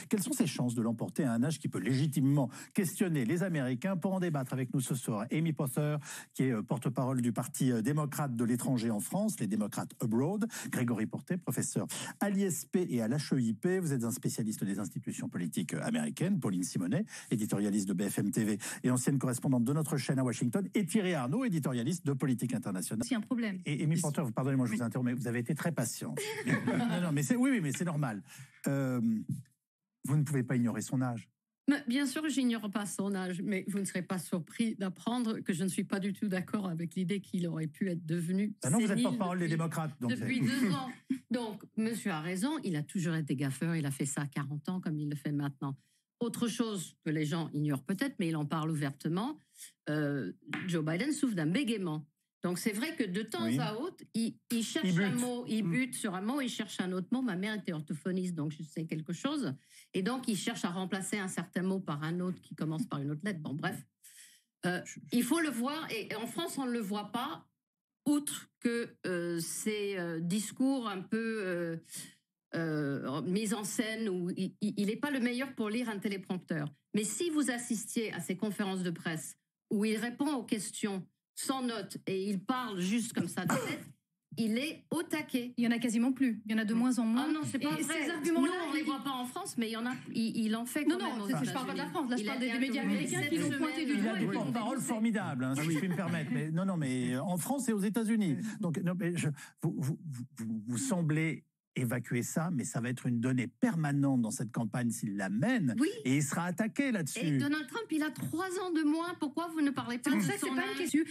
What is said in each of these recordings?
Quelles sont ses chances de l'emporter à un âge qui peut légitimement questionner les Américains? Pour en débattre avec nous ce soir, Amy Potter, qui est porte-parole du Parti démocrate de l'étranger en France, les démocrates abroad, Grégory Portet, professeur à l'ISP et à l'HEIP. Vous êtes un spécialiste des institutions politiques américaines, Pauline Simonet, éditorialiste de BFM TV et ancienne correspondante de notre chaîne à Washington, et Thierry Arnaud, éditorialiste de politique internationale. C'est un problème. Et Amy Potter, pardonnez-moi, je vous interromps, mais vous avez été très patient. Non, mais oui, mais c'est normal. Vous ne pouvez pas ignorer son âge. Mais bien sûr, j'ignore pas son âge, mais vous ne serez pas surpris d'apprendre que je ne suis pas du tout d'accord avec l'idée qu'il aurait pu être devenu non, vous êtes porte-parole des démocrates. Donc depuis 2 ans. Donc, monsieur a raison, il a toujours été gaffeur, il a fait ça à 40 ans comme il le fait maintenant. Autre chose que les gens ignorent peut-être, mais il en parle ouvertement, Joe Biden souffre d'un bégaiement. Donc, c'est vrai que de temps à autre, il cherche un mot, il bute sur un mot, il cherche un autre mot. Ma mère était orthophoniste, donc je sais quelque chose. Et donc, il cherche à remplacer un certain mot par un autre qui commence par une autre lettre. Bon, bref. Il faut le voir. Et en France, on ne le voit pas, outre que ces discours un peu mis en scène où il n'est pas le meilleur pour lire un téléprompteur. Mais si vous assistiez à ces conférences de presse où il répond aux questions sans note et il parle juste comme ça de tête, il est au taquet. Il y en a quasiment plus. Il y en a de moins en moins. Ah non, c'est pas vrai. Ces arguments-là, on les voit pas en France, mais il y en a. Il en fait quand même. Non, je parle pas de la France. Là, je parle des médias américains qui l'ont pointé du doigt. Il a des porte-paroles formidables, hein, si je puis me permettre. Mais mais en France et aux États-Unis. Donc, vous semblez évacuer ça, mais ça va être une donnée permanente dans cette campagne s'il la mène. Oui. Et il sera attaqué là-dessus. Et Donald Trump, il a 3 ans de moins. Pourquoi vous ne parlez pas de ça? C'est pas une question.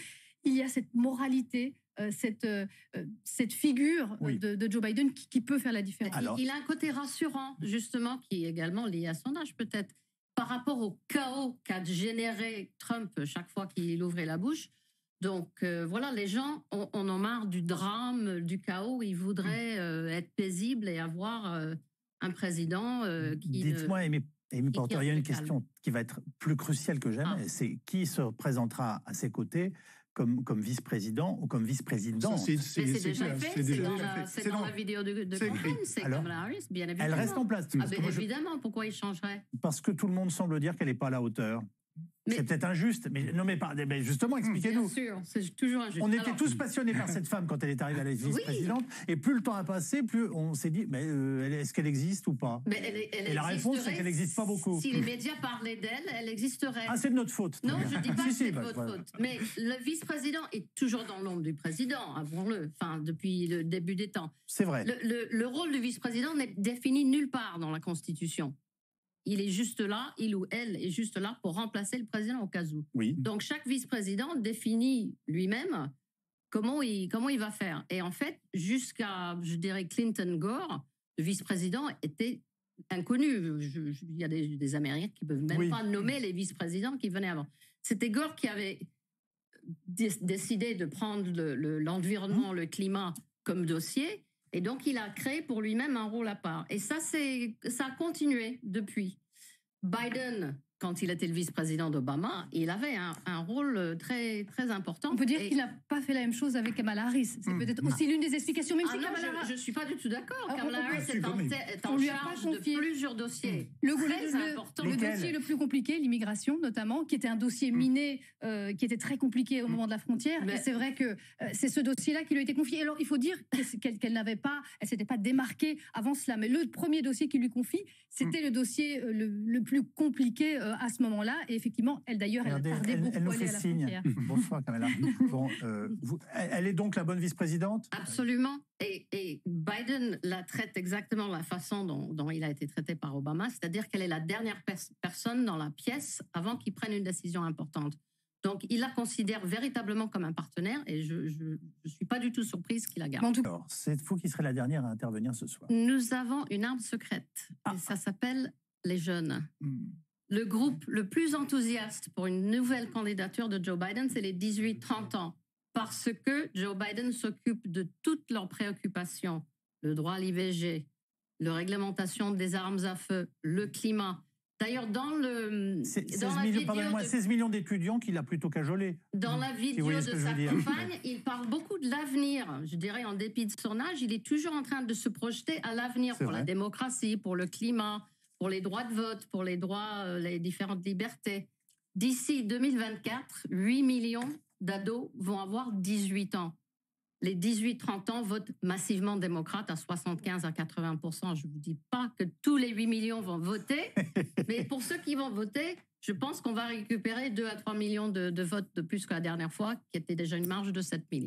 Il y a cette moralité, cette figure de Joe Biden qui peut faire la différence. Alors, il a un côté rassurant, justement, qui est également lié à son âge, peut-être, par rapport au chaos qu'a généré Trump chaque fois qu'il ouvrait la bouche. Donc, voilà, les gens en ont marre du drame, du chaos. Ils voudraient être paisibles et avoir un président qui... Dites-moi, Amy Porter, il y a une question qui va être plus cruciale que jamais. C'est qui se représentera à ses côtés comme vice-président ou comme vice-présidente. C'est déjà fait. C'est dans la vidéo de campagne. C'est Kamala Harris, bien évidemment. Elle reste en place. Évidemment, pourquoi il changerait? Parce que tout le monde semble dire qu'elle n'est pas à la hauteur. C'est peut-être injuste, mais justement, expliquez-nous. Bien sûr, c'est toujours injuste. On était tous passionnés par cette femme quand elle est arrivée à la vice-présidente, et plus le temps a passé, plus on s'est dit, mais est-ce qu'elle existe ou pas? Et la réponse, c'est qu'elle n'existe pas beaucoup. Si les médias parlaient d'elle, elle existerait. Ah, c'est de notre faute. Non, je ne dis pas que c'est de votre faute. Mais le vice-président est toujours dans l'ombre du président, avouons-le, depuis le début des temps. C'est vrai. Le rôle du vice-président n'est défini nulle part dans la Constitution. Il est juste là, il ou elle est juste là pour remplacer le président au cas où. Oui. Donc, chaque vice-président définit lui-même comment il va faire. Et en fait, jusqu'à, je dirais, Clinton-Gore, le vice-président était inconnu. Il y a des Américains qui ne peuvent même pas nommer les vice-présidents qui venaient avant. C'était Gore qui avait décidé de prendre l'environnement, le climat comme dossier. Et donc, il a créé pour lui-même un rôle à part. Et ça a continué depuis. Biden, quand il était le vice-président d'Obama, il avait un rôle très, très important. On peut dire qu'il n'a pas fait la même chose avec Kamala Harris. C'est peut-être aussi l'une des explications. Même si je ne suis pas du tout d'accord. Kamala Harris est en charge de plusieurs dossiers. Le dossier le plus compliqué, l'immigration notamment, qui était un dossier miné, qui était très compliqué au moment de la frontière. Et c'est vrai que c'est ce dossier-là qui lui a été confié. Alors, il faut dire qu'elle n'avait pas, elle s'était pas démarquée avant cela. Mais le premier dossier qu'il lui confie, c'était le dossier le plus compliqué à ce moment-là. Et effectivement, elle d'ailleurs, elle a tardé beaucoup à aller à la frontière. Bonsoir, Kamala. Bon, elle est donc la bonne vice-présidente? Absolument. Et Biden la traite exactement de la façon dont il a été traité par Obama, c'est-à-dire qu'elle est la dernière personne dans la pièce avant qu'il prenne une décision importante. Donc, il la considère véritablement comme un partenaire et je ne suis pas du tout surprise qu'il la garde. Alors, c'est vous qui serez la dernière à intervenir ce soir. Nous avons une arme secrète et ça s'appelle les jeunes. Le groupe le plus enthousiaste pour une nouvelle candidature de Joe Biden, c'est les 18-30 ans. Parce que Joe Biden s'occupe de toutes leurs préoccupations. Le droit à l'IVG, la réglementation des armes à feu, le climat. D'ailleurs, dans le... 16 millions d'étudiants qu'il a plutôt cajolé. Dans la vidéo de sa campagne, il parle beaucoup de l'avenir. Je dirais, en dépit de son âge, il est toujours en train de se projeter à l'avenir pour la démocratie, pour le climat, pour les droits de vote, pour les droits, les différentes libertés. D'ici 2024, 8 millions d'ados vont avoir 18 ans. Les 18-30 ans votent massivement démocrate à 75 à 80%. Je ne vous dis pas que tous les 8 millions vont voter, mais pour ceux qui vont voter, je pense qu'on va récupérer 2 à 3 millions de votes de plus que la dernière fois, qui était déjà une marge de 7 millions.